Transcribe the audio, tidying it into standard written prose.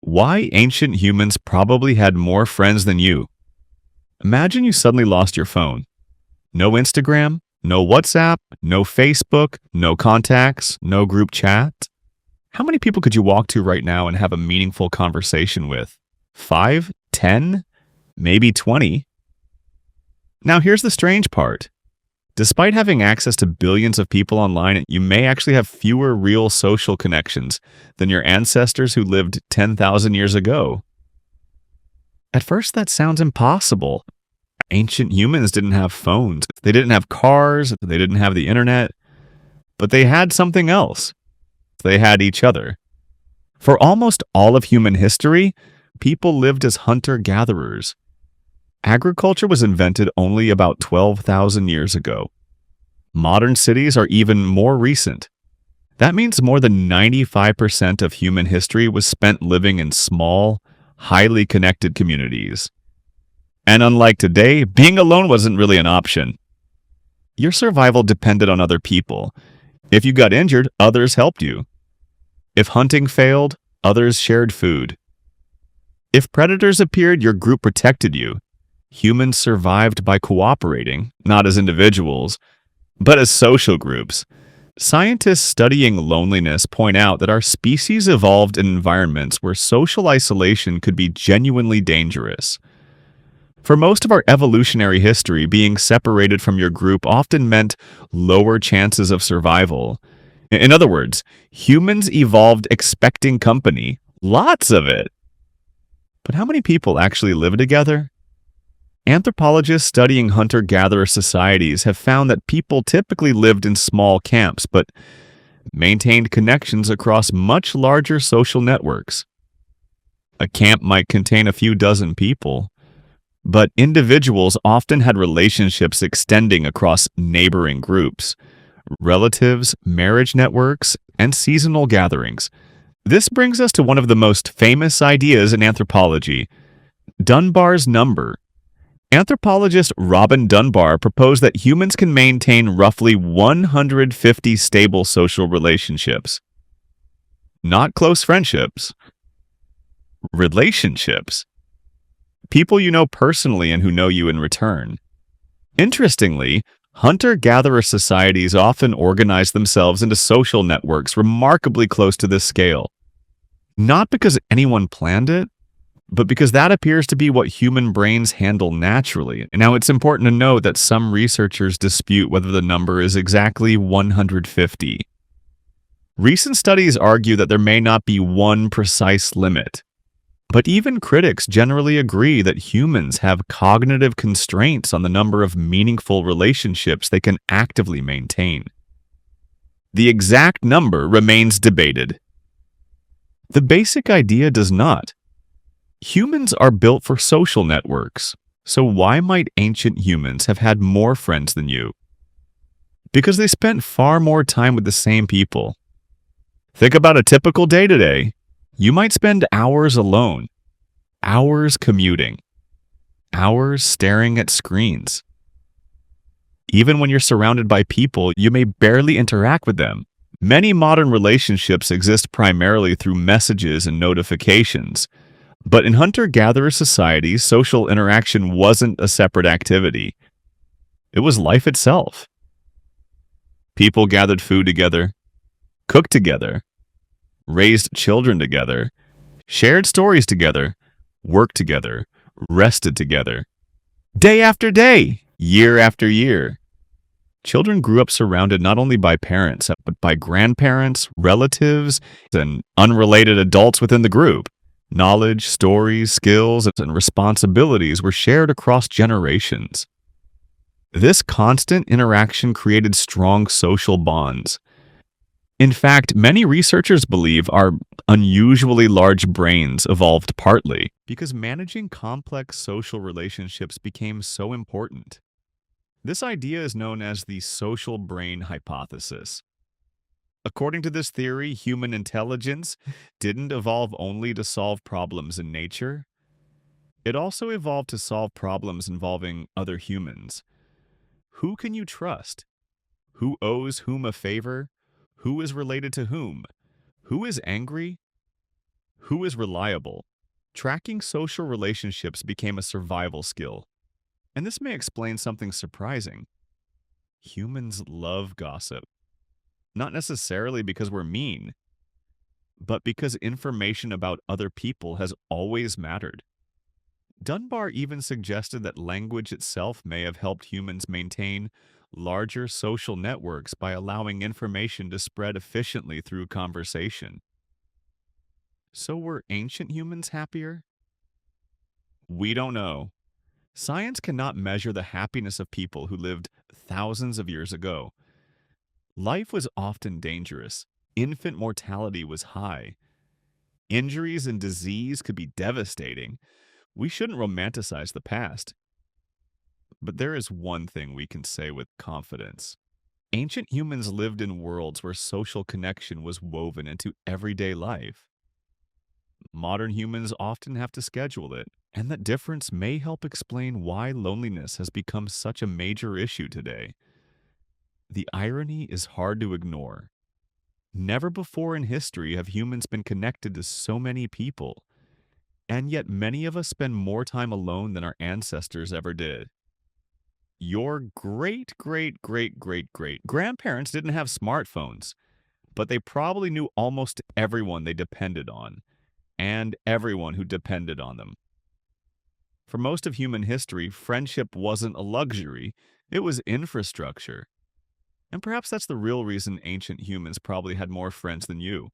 Why ancient humans probably had more friends than you. Imagine you suddenly lost your phone. No Instagram, no WhatsApp, no Facebook, no contacts, no group chat. How many people could you walk to right now and have a meaningful conversation with? 5, 10, maybe 20? Now here's the strange part. Despite having access to billions of people online, you may actually have fewer real social connections than your ancestors who lived 10,000 years ago. At first, that sounds impossible. Ancient humans didn't have phones, they didn't have cars, they didn't have the internet, but they had something else. They had each other. For almost all of human history, people lived as hunter-gatherers. Agriculture was invented only about 12,000 years ago. Modern cities are even more recent. That means more than 95% of human history was spent living in small, highly connected communities. And unlike today, being alone wasn't really an option. Your survival depended on other people. If you got injured, others helped you. If hunting failed, others shared food. If predators appeared, your group protected you. Humans survived by cooperating, not as individuals, but as social groups. Scientists studying loneliness point out that our species evolved in environments where social isolation could be genuinely dangerous. For most of our evolutionary history, being separated from your group often meant lower chances of survival. In other words, humans evolved expecting company, lots of it. But how many people actually live together? Anthropologists studying hunter-gatherer societies have found that people typically lived in small camps, but maintained connections across much larger social networks. A camp might contain a few dozen people, but individuals often had relationships extending across neighboring groups, relatives, marriage networks, and seasonal gatherings. This brings us to one of the most famous ideas in anthropology, Dunbar's number. Anthropologist Robin Dunbar proposed that humans can maintain roughly 150 stable social relationships. Not close friendships. Relationships. People you know personally and who know you in return. Interestingly, hunter-gatherer societies often organize themselves into social networks remarkably close to this scale. Not because anyone planned it, but because that appears to be what human brains handle naturally. Now, it's important to note that some researchers dispute whether the number is exactly 150. Recent studies argue that there may not be one precise limit. But even critics generally agree that humans have cognitive constraints on the number of meaningful relationships they can actively maintain. The exact number remains debated. The basic idea does not. Humans are built for social networks, so why might ancient humans have had more friends than you? Because they spent far more time with the same people. Think about a typical day today. You might spend hours alone, hours commuting, hours staring at screens. Even when you're surrounded by people, you may barely interact with them. Many modern relationships exist primarily through messages and notifications. But in hunter-gatherer societies, social interaction wasn't a separate activity. It was life itself. People gathered food together, cooked together, raised children together, shared stories together, worked together, rested together. Day after day, year after year. Children grew up surrounded not only by parents, but by grandparents, relatives, and unrelated adults within the group. Knowledge, stories, skills, and responsibilities were shared across generations. This constant interaction created strong social bonds. In fact, many researchers believe our unusually large brains evolved partly because managing complex social relationships became so important. This idea is known as the social brain hypothesis. According to this theory, human intelligence didn't evolve only to solve problems in nature. It also evolved to solve problems involving other humans. Who can you trust? Who owes whom a favor? Who is related to whom? Who is angry? Who is reliable? Tracking social relationships became a survival skill. And this may explain something surprising. Humans love gossip. Not necessarily because we're mean, but because information about other people has always mattered. Dunbar even suggested that language itself may have helped humans maintain larger social networks by allowing information to spread efficiently through conversation. So were ancient humans happier? We don't know. Science cannot measure the happiness of people who lived thousands of years ago. Life was often dangerous. Infant mortality was high. Injuries and disease could be devastating. We shouldn't romanticize the past. But there is one thing we can say with confidence. Ancient humans lived in worlds where social connection was woven into everyday life. Modern humans often have to schedule it, and that difference may help explain why loneliness has become such a major issue today. The irony is hard to ignore. Never before in history have humans been connected to so many people, and yet many of us spend more time alone than our ancestors ever did. Your great great great great great grandparents didn't have smartphones, but they probably knew almost everyone they depended on, and everyone who depended on them. For most of human history, friendship wasn't a luxury, it was infrastructure. And perhaps that's the real reason ancient humans probably had more friends than you.